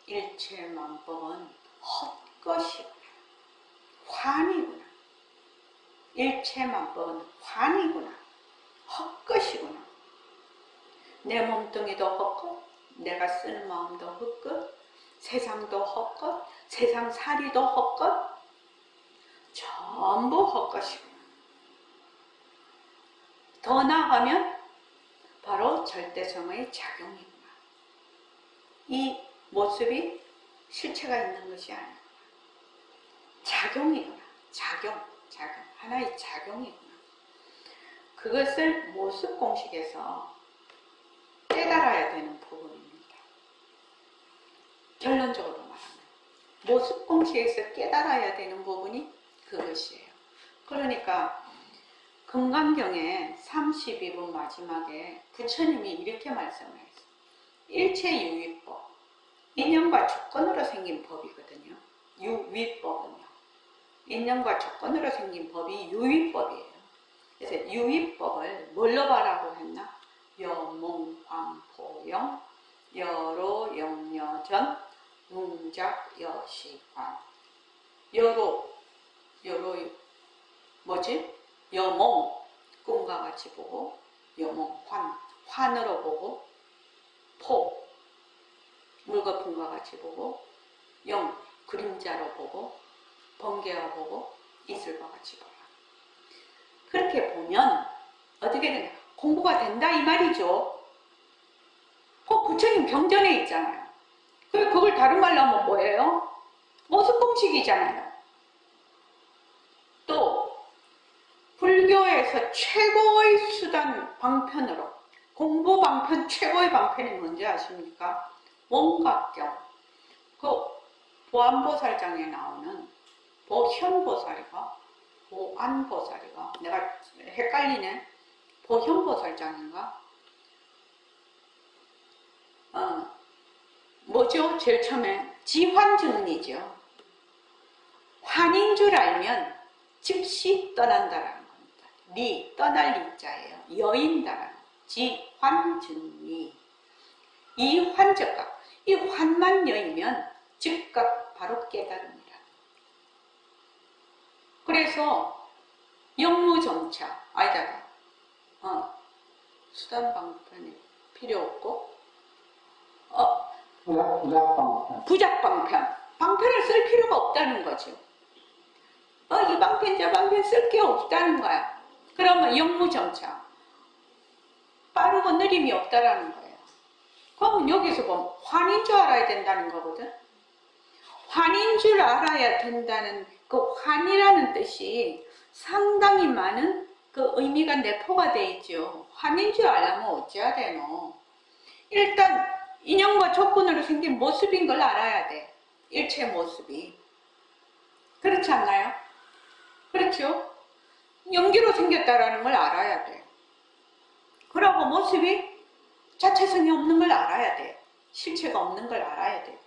일체만법은 헛것이구나. 환이구나. 일체만법은 환이구나. 헛것이구나. 내 몸뚱이도 헛것, 내가 쓰는 마음도 헛것, 세상도 헛것, 세상살이도 헛것, 전부 헛것이구나. 더 나아가면 바로 절대성의 작용이구나. 이 모습이 실체가 있는 것이 아니구나. 작용이구나. 작용. 하나의 작용이구나. 그것을 모습 공식에서 깨달아야 되는 부분입니다. 결론적으로 말하면 모습 공식에서 깨달아야 되는 부분이 그것이에요. 그러니까 금강경의 32분 마지막에 부처님이 이렇게 말씀을 했어요. 일체유의법, 인연과 조건으로 생긴 법이거든요. 유의법은요. 인연과 조건으로 생긴 법이 유의법이에요. 그래서 유의법을 뭘로 봐라고 했나? 여몽, 광포영, 여로 영여전 웅작 여시환. 여로 뭐지? 여몽 꿈과 같이 보고, 여몽 환으로 보고, 포 물거품과 같이 보고, 영 그림자로 보고, 번개와 보고, 이슬과 같이 보라. 그렇게 보면 어떻게 되냐? 공부가 된다 이 말이죠. 부처님 경전에 있잖아요. 그걸 다른 말로 하면 뭐예요? 모습 공식이잖아요. 또 불교에서 최고의 수단 방편으로, 공부 방편 최고의 방편이 뭔지 아십니까? 원각경. 그 보안보살장에 나오는 보현보살이가 보안보살이가, 내가 헷갈리네. 보현보살장인가? 뭐죠? 제일 처음에 지환증리죠. 환인 줄 알면 즉시 떠난다라는 겁니다. 떠날 리자예요. 여인다라는 지환증리. 이 환적각, 이 환만 여이면 즉각 바로 깨달음이라. 그래서 영무정차 아니다가 수단 방편이 필요 없고 부작방편. 방편을 쓸 필요가 없다는 거죠. 이 방편 저 방편 쓸 게 없다는 거야. 그러면 영무정차, 빠르고 느림이 없다라는 거예요. 그러면 여기서 보면 환인 줄 알아야 된다는 거거든. 환인 줄 알아야 된다는 그 환이라는 뜻이 상당히 많은 그 의미가 내포가 돼 있죠. 환인 줄 알려면 어찌해야 되노? 일단 인연과 조건으로 생긴 모습인 걸 알아야 돼. 일체 모습이. 그렇지 않나요? 그렇죠? 연기로 생겼다라는 걸 알아야 돼. 그러고 모습이 자체성이 없는 걸 알아야 돼. 실체가 없는 걸 알아야 돼.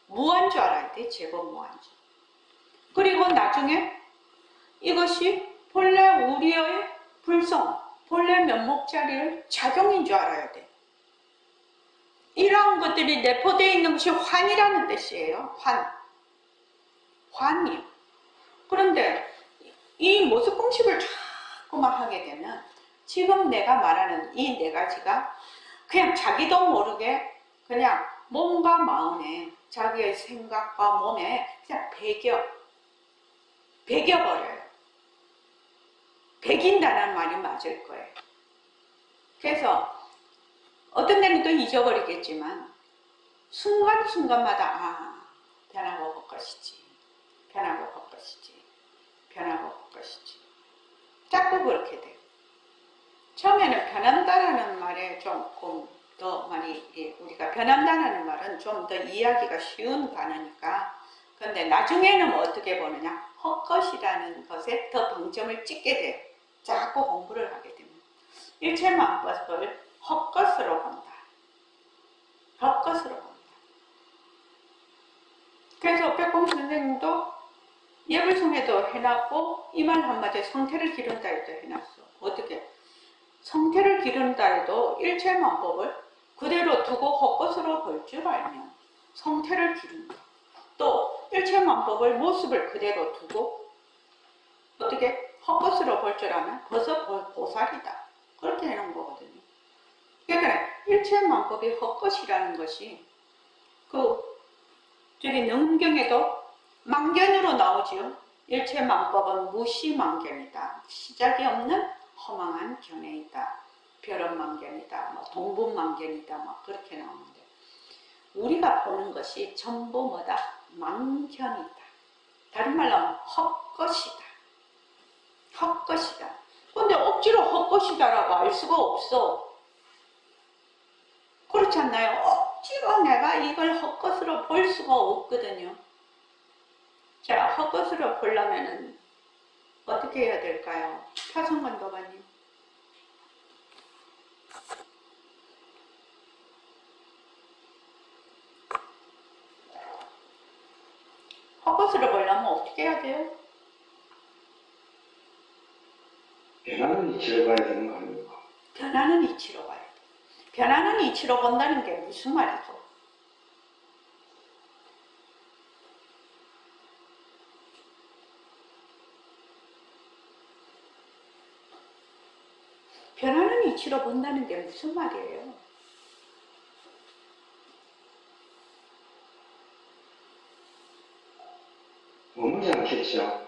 무한 줄 알아야 돼. 제법 무한 줄. 그리고 나중에 이것이 본래 우리의 불성, 본래 면목자리의 작용인 줄 알아야 돼. 이러한 것들이 내포되어 있는 것이 환이라는 뜻이에요. 환이요. 그런데 이 모습 공식을 자꾸만 하게 되면 지금 내가 말하는 이 네 가지가 그냥 자기도 모르게 그냥 몸과 마음에, 자기의 생각과 몸에 그냥 배겨버려요. 배긴다는 말이 맞을 거예요. 그래서 어떤 데는 또 잊어버리겠지만 순간순간마다 변하고 올 것이지, 변하고 올 것이지, 변하고 올 것이지. 자꾸 그렇게 돼요. 처음에는 변한다라는 말에 조금 더 많이, 우리가 변한다는 말은 좀 더 이해하기가 쉬운 단어니까. 그런데 나중에는 어떻게 보느냐? 헛것이라는 것에 더 방점을 찍게 돼요. 자꾸 공부를 하게 되면. 일체만법을 헛것으로 본다. 헛것으로 본다. 그래서 백공 선생님도 예불성에도 해놨고, 이 말 한마디에 성태를 기른다 해도 해놨어. 어떻게? 성태를 기른다 해도 일체만법을 그대로 두고 헛것으로 볼 줄 알면 성태를 기른다. 또 일체만법을 모습을 그대로 두고 어떻게 헛것으로 볼 줄 알면 벌써 보살이다. 그렇게 해놓은 거거든요. 그러니까 일체만법이 헛것이라는 것이 저기 능경에도 망견으로 나오지요. 일체만법은 무시망견이다. 시작이 없는 허망한 견해이다. 벼런망견이다. 동분망견이다. 그렇게 나오는데 우리가 보는 것이 전부 뭐다? 망견이다. 다른 말로 하면 헛것이다. 헛것이다. 근데 억지로 헛것이다라고 알 수가 없어. 그렇지 않나요? 억지로 내가 이걸 헛것으로 볼 수가 없거든요. 자, 헛것으로 보려면은 어떻게 해야 될까요? 표성건 도반님. 헛것으로 보려면 어떻게 해야 돼요?
변하는 이치로 가야 되는 거 아닙니까?
변하는 이치로 가야 돼. 변하는 이치로 본다는 게 무슨 말이죠? 변하는 이치로 본다는 게 무슨 말이에요?
머물지 않겠죠.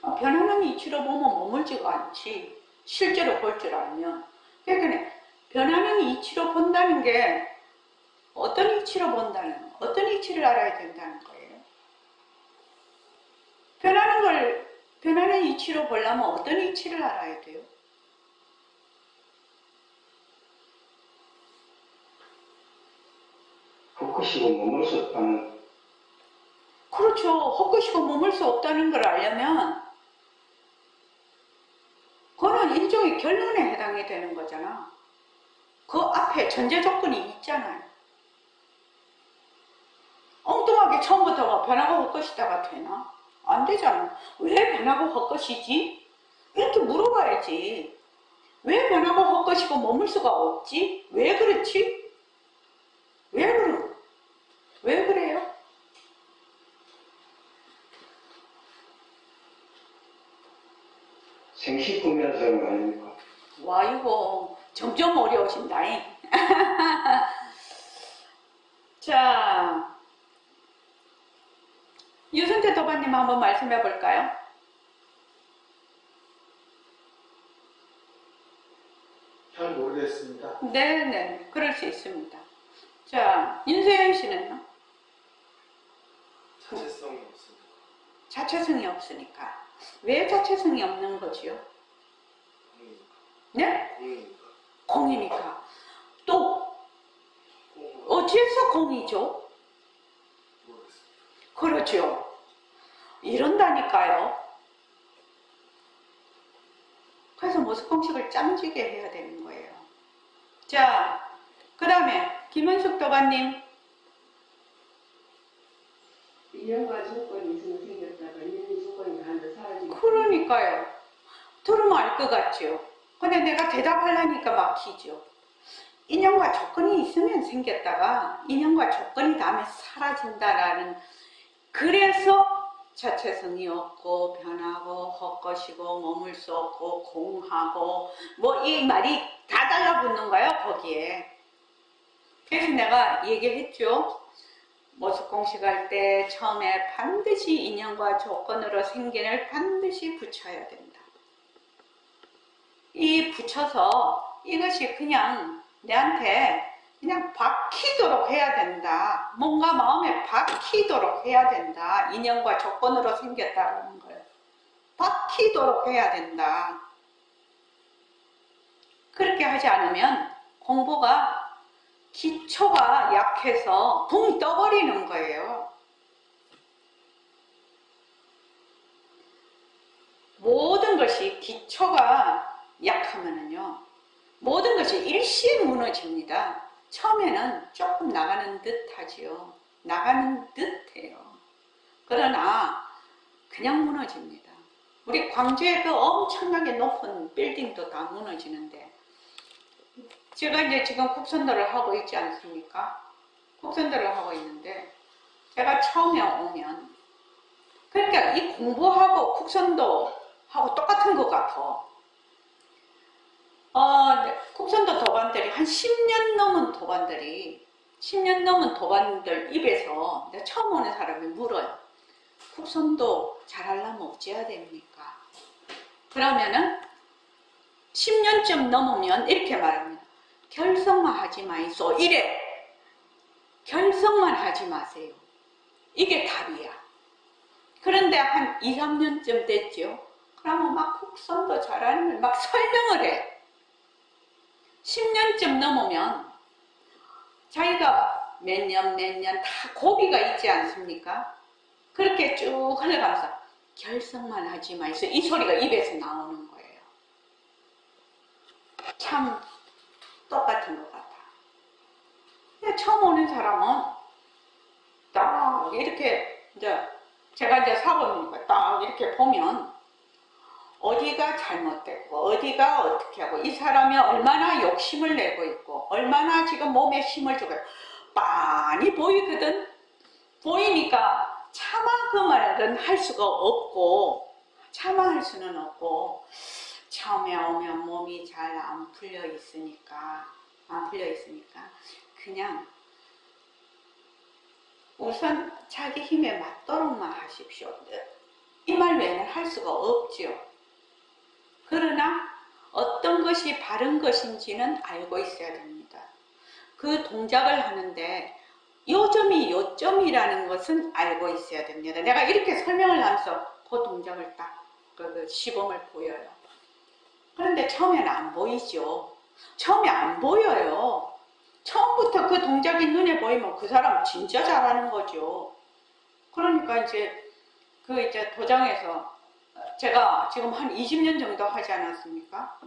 변하는 이치로 보면 머물지가 않지. 실제로 볼 줄 알면. 그러니까 변하는 이치로 본다는 게 어떤 이치로 본다는, 어떤 이치를 알아야 된다는 거예요. 변하는 이치로 보려면 어떤 이치를 알아야 돼요?
헛것이고 머물 수 없다는.
그렇죠. 헛것이고 머물 수 없다는 걸 알려면 그거는 일종의 결론에 해당이 되는 거잖아. 그 앞에 전제 조건이 있잖아요. 엉뚱하게 처음부터 뭐 변하고 헛것이다가 되나? 안 되잖아. 왜 변하고 헛것이지? 이렇게 물어봐야지. 왜 변하고 헛것이고 머물 수가 없지? 왜 그렇지? 왜 그래요?
생식구면성 아닙니까?
와, 이거 점점 어려워진다잉. 자, 유선태 도반님 한번 말씀해 볼까요?
잘 모르겠습니다.
네네, 그럴 수 있습니다. 자, 윤세현 씨는요?
자체성이 없습니다.
자체성이 없으니까. 왜 자체성이 없는 거지요?
공이니까.
네?
공이니까.
공이니까. 또,
공은
어째서 공이죠?
모르겠습니다.
그렇죠. 이런다니까요. 그래서 모습 공식을 짱지게 해야 되는 거예요. 자, 그 다음에 김은숙 도반님.
인연과 조건이 있으면 생겼다가 인연이 조건이 다른데 사라지고.
그러니까요. 들으면 알 것 같죠. 근데 내가 대답하려니까 막히죠. 인연과 조건이 있으면 생겼다가 인연과 조건이 다음에 사라진다라는, 그래서 자체성이 없고 변하고 헛것이고 머물 수 없고 공하고 뭐 이 말이 다 달라붙는 거예요, 거기에. 그래서 내가 얘기했죠. 모습 공식할 때 처음에 반드시 인연과 조건으로 생긴을 반드시 붙여야 된다. 이 붙여서 이것이 그냥 내한테 그냥 박히도록 해야 된다. 뭔가 마음에 박히도록 해야 된다. 인연과 조건으로 생겼다라는 거예요. 박히도록 해야 된다. 그렇게 하지 않으면 공부가 기초가 약해서 붕 떠버리는 거예요. 모든 것이 기초가 약하면은요, 모든 것이 일시에 무너집니다. 처음에는 조금 나가는 듯 하지요. 나가는 듯 해요. 그러나 그냥 무너집니다. 우리 광주의 그 엄청나게 높은 빌딩도 다 무너지는데, 제가 이제 지금 국선도를 하고 있지 않습니까? 국선도를 하고 있는데, 제가 처음에 오면, 그러니까 이 공부하고 국선도하고 똑같은 것 같아. 국선도 도반들이 한 10년 넘은 도반들이, 10년 넘은 도반들 입에서 내가 처음 오는 사람이 물어요. 국선도 잘하려면 어찌해야 됩니까? 그러면은 10년쯤 넘으면 이렇게 말합니다. 결석만 하지 마이소. 이래. 결석만 하지 마세요. 이게 답이야. 그런데 한 2, 3년쯤 됐죠. 그러면 막 국선도 잘하는 걸 막 설명을 해. 10년쯤 넘으면 자기가 몇 년 다 고비가 있지 않습니까? 그렇게 쭉 흘러가면서 결석만 하지 마이소. 이 소리가 입에서 나오는 거예요. 참 똑같은 것 같아. 근데 처음 오는 사람은 딱 이렇게 이제 제가 이제 사범이니까 딱 이렇게 보면 어디가 잘못됐고 어디가 어떻게 하고 이 사람이 얼마나 욕심을 내고 있고 얼마나 지금 몸에 힘을 주고 빤히 보이거든. 보이니까 차마 그 말은 할 수가 없고 차마 할 수는 없고 처음에 오면 몸이 잘 안 풀려 있으니까 그냥 우선 자기 힘에 맞도록만 하십시오. 이 말 외에는 할 수가 없지요. 그러나 어떤 것이 바른 것인지는 알고 있어야 됩니다. 그 동작을 하는데 요점이 요점이라는 것은 알고 있어야 됩니다. 내가 이렇게 설명을 하면서 그 동작을 딱 그 시범을 보여요. 그런데 처음에는 안 보이죠. 처음에 안 보여요. 처음부터 그 동작이 눈에 보이면 그 사람 진짜 잘하는 거죠. 그러니까 이제 도장에서 제가 지금 한 20년 정도 하지 않았습니까?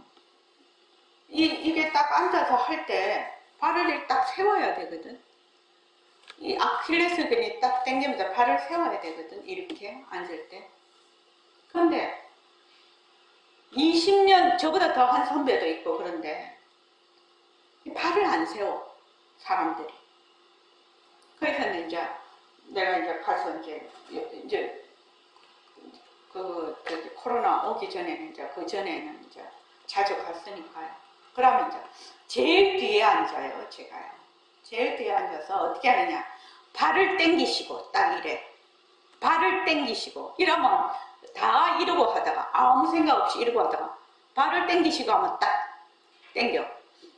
이게 딱 앉아서 할 때 발을 딱 세워야 되거든. 이 아킬레스건이 딱 당기면서 발을 세워야 되거든. 이렇게 앉을 때. 그런데 20년 저보다 더 한 선배도 있고 그런데 발을 안 세워 사람들이. 그래서 이제 내가 이제 가서 이제 코로나 오기 전에는 그 전에는 자주 갔으니까요. 그러면 제일 뒤에 앉아요, 제가요. 제일 뒤에 앉아서 어떻게 하느냐. 발을 당기시고, 딱 이래. 발을 당기시고, 이러면 다 이러고 하다가, 아무 생각 없이 이러고 하다가, 발을 당기시고 하면 딱 당겨.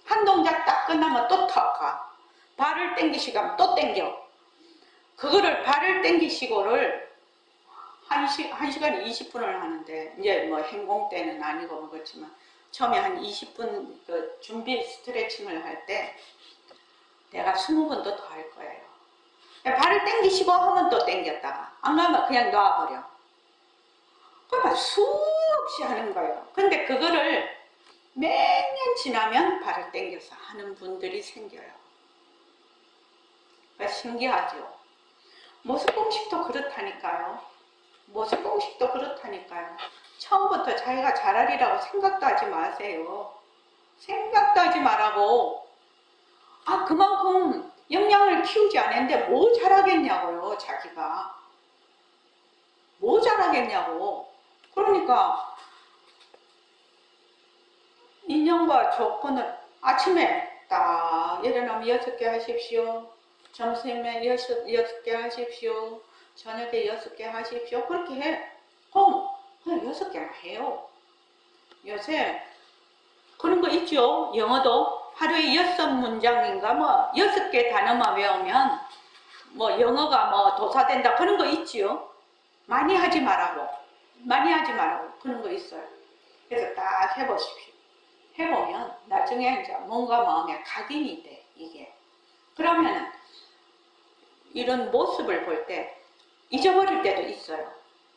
한 동작 딱 끝나면 또 탁 가. 발을 당기시고 하면 또 당겨. 그거를 발을 당기시고를 1시간 20분을 하는데, 이제 뭐 행공 때는 아니고 뭐 그렇지만, 처음에 한 20분 그 준비 스트레칭을 할 때, 내가 20번도 더 할 거예요. 발을 당기시고 하면 또 당겼다가, 안 가면 그냥 놔버려. 그러니까 수없이 하는 거예요. 근데 그거를 몇 년 지나면 발을 당겨서 하는 분들이 생겨요. 그러니까 신기하죠. 모습공식도 그렇다니까요. 모습공식도 그렇다니까요. 처음부터 자기가 잘하리라고 생각도 하지 마세요. 생각도 하지 말라고. 그만큼 역량을 키우지 않았는데 뭐 잘하겠냐고요, 자기가. 뭐 잘하겠냐고. 그러니까 인연과 조건을 아침에 딱 일어나면 6개 하십시오. 점심에 6개 하십시오. 저녁에 6개 하십시오. 그렇게 해. 그럼 그냥 6개만 해요. 요새 그런 거 있죠. 영어도 하루에 6문장인가 뭐 6개 단어만 외우면 뭐 영어가 뭐 도사된다 그런 거 있지요. 많이 하지 말라고. 그런 거 있어요. 그래서 딱 해보십시오. 해보면 나중에 이제 뭔가 마음에 각인이 돼, 이게. 그러면 이런 모습을 볼 때 잊어버릴 때도 있어요.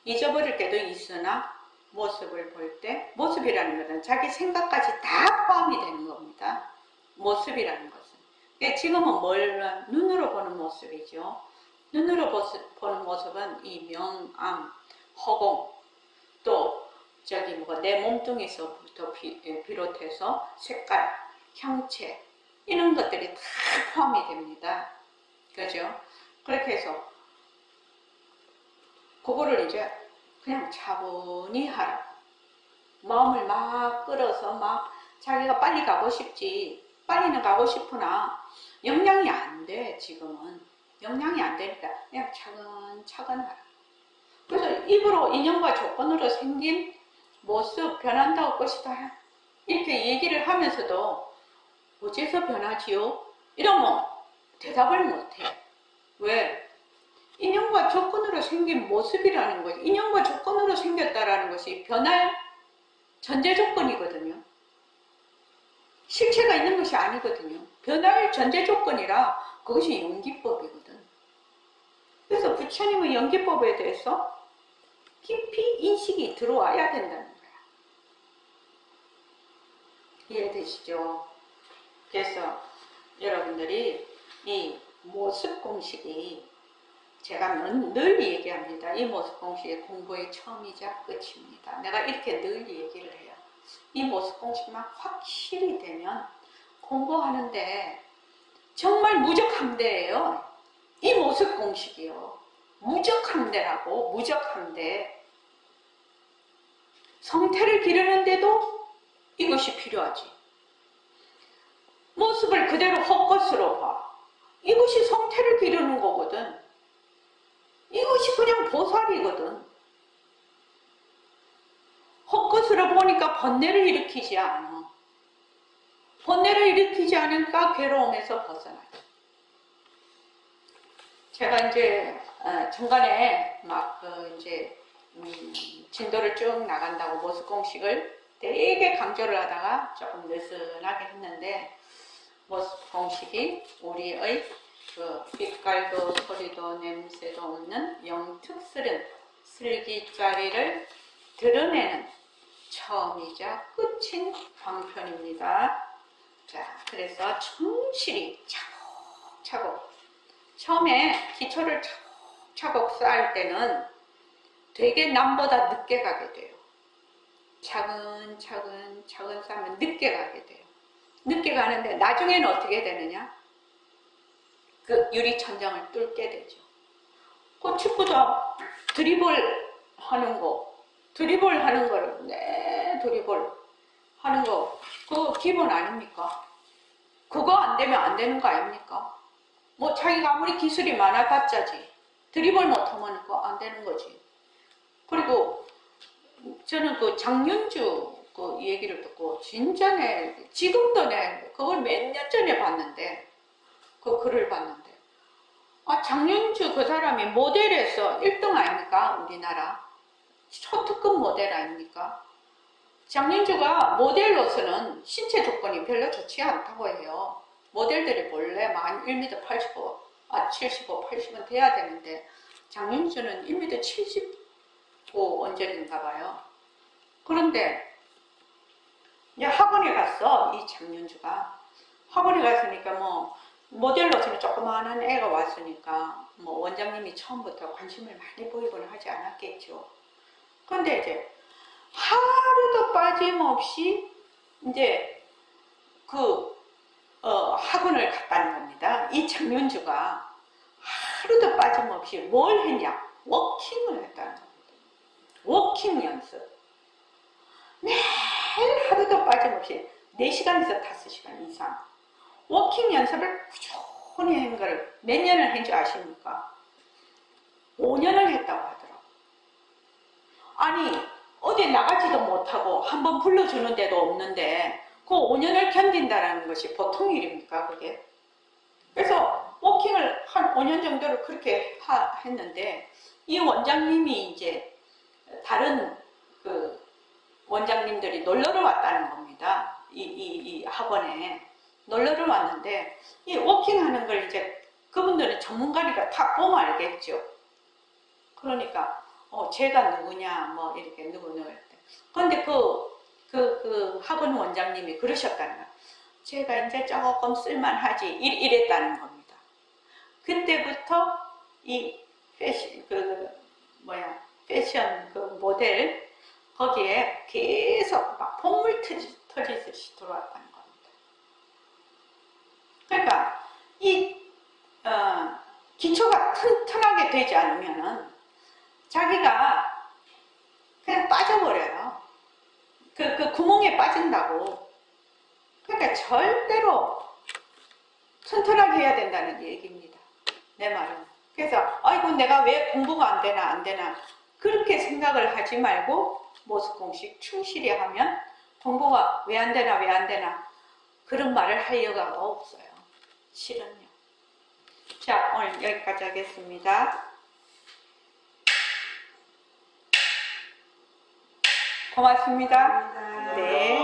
잊어버릴 때도 있으나 모습을 볼 때, 모습이라는 것은 자기 생각까지 다 포함이 되는 겁니다. 모습이라는 것은. 지금은 눈으로 보는 모습이죠. 눈으로 보는 모습은 이 명암, 허공, 또 내 몸뚱이서부터 비롯해서 색깔, 형체 이런 것들이 다 포함이 됩니다. 그죠? 그렇게 해서 그거를 이제 그냥 차분히 하라고. 마음을 막 끌어서 막 자기가 빨리 가고 싶지. 빨리는 가고 싶으나 역량이 안 돼, 지금은. 역량이 안 되니까 그냥 차근차근 하라. 그래서 입으로 인연과 조건으로 생긴 모습 변한다고 것이다. 이렇게 얘기를 하면서도 어째서 변하지요? 이러면 대답을 못해. 왜? 인연과 조건으로 생긴 모습이라는 것이, 인연과 조건으로 생겼다라는 것이 변할 전제 조건이거든요. 실체가 있는 것이 아니거든요. 변할 전제 조건이라 그것이 연기법이거든. 그래서 부처님의 연기법에 대해서 깊이 인식이 들어와야 된다는 거야. 이해되시죠? 그래서 여러분들이 이 모습 공식이 제가 늘 얘기합니다. 이 모습 공식의 공부의 처음이자 끝입니다. 내가 이렇게 늘 얘기를 해요. 이 모습 공식만 확실히 되면 공부하는데 정말 무적함대예요. 이 모습 공식이요. 무적함대라고. 무적함대. 성태를 기르는데도 이것이 필요하지. 모습을 그대로 헛것으로 봐. 이것이 성태를 기르는 거거든. 이것이 그냥 보살이거든. 헛것으로 보니까 번뇌를 일으키지 않아. 번뇌를 일으키지 않으니까 괴로움에서 벗어나죠. 제가 이제 중간에 막 진도를 쭉 나간다고 모습 공식을 되게 강조를 하다가 조금 느슨하게 했는데, 모습 공식이 우리의 그 빛깔도 소리도 냄새도 없는 영특스런 슬기짜리를 드러내는 처음이자 끝인 방편입니다. 자, 그래서 충실히 차곡차곡, 처음에 기초를 차곡차곡 쌓을 때는 되게 남보다 늦게 가게 돼요. 차근차근 쌓으면 늦게 가게 돼요. 늦게 가는데 나중에는 어떻게 되느냐? 그 유리천장을 뚫게 되죠. 그 축구도 드리블 하는 거, 드리블 하는 거를, 드리블 하는 거, 그거 기본 아닙니까? 그거 안 되면 안 되는 거 아닙니까? 뭐 자기가 아무리 기술이 많아봤자지, 드리블 못하면 그거 안 되는 거지. 그리고 저는 그 장윤주 그 얘기를 듣고 진짜 지금도 그걸 몇 년 전에 봤는데, 그 글을 봤는데, 장윤주 그 사람이 모델에서 1등 아닙니까? 우리나라 초특급 모델 아닙니까? 장윤주가 모델로서는 신체 조건이 별로 좋지 않다고 해요. 모델들이 원래 만 1m 85, 75, 80은 돼야 되는데 장윤주는 1m 75 언저리인가 봐요. 그런데 이제 학원에 갔어. 이 장윤주가 학원에 갔으니까 뭐 모델로서는 조그마한 애가 왔으니까 뭐 원장님이 처음부터 관심을 많이 보이고는 하지 않았겠죠. 그런데 이제 하루도 빠짐없이 이제 학원을 갔다는 겁니다. 이 장윤주가 하루도 빠짐없이 뭘 했냐? 워킹을 했다는 겁니다. 워킹 연습. 매일 하루도 빠짐없이 4시간에서 5시간 이상 워킹 연습을 꾸준히 한 걸 몇 년을 한 줄 아십니까? 5년을 했다고 하더라고요. 아니 어디 나가지도 못하고 한번 불러주는 데도 없는데 그 5년을 견딘다는 것이 보통 일입니까 그게? 그래서 워킹을 한 5년 정도를 그렇게 했는데, 이 원장님이 이제 다른 그 원장님들이 놀러를 왔다는 겁니다. 이 학원에 놀러를 왔는데, 이 워킹하는 걸 이제 그분들은 전문가니까 다 보면 알겠죠. 그러니까 제가 누구냐 뭐 이렇게 누구 그런데 그 학원 원장님이 그러셨다는 거예요. 제가 이제 조금 쓸만하지 이랬다는 겁니다. 그때부터 이 패션 그 모델 거기에 계속 막 폭물 터지듯이 들어왔다는 겁니다. 그러니까 이 기초가 튼튼하게 되지 않으면은 자기가 그냥 빠져버려요. 그 구멍에 빠진다고. 그러니까 절대로 튼튼하게 해야 된다는 얘기입니다. 내 말은. 그래서 아이고 내가 왜 공부가 안 되나 그렇게 생각을 하지 말고 모습 공식 충실히 하면 공부가 왜 안 되나 그런 말을 할 여가가 없어요. 실은요. 자, 오늘 여기까지 하겠습니다. 고맙습니다. 네.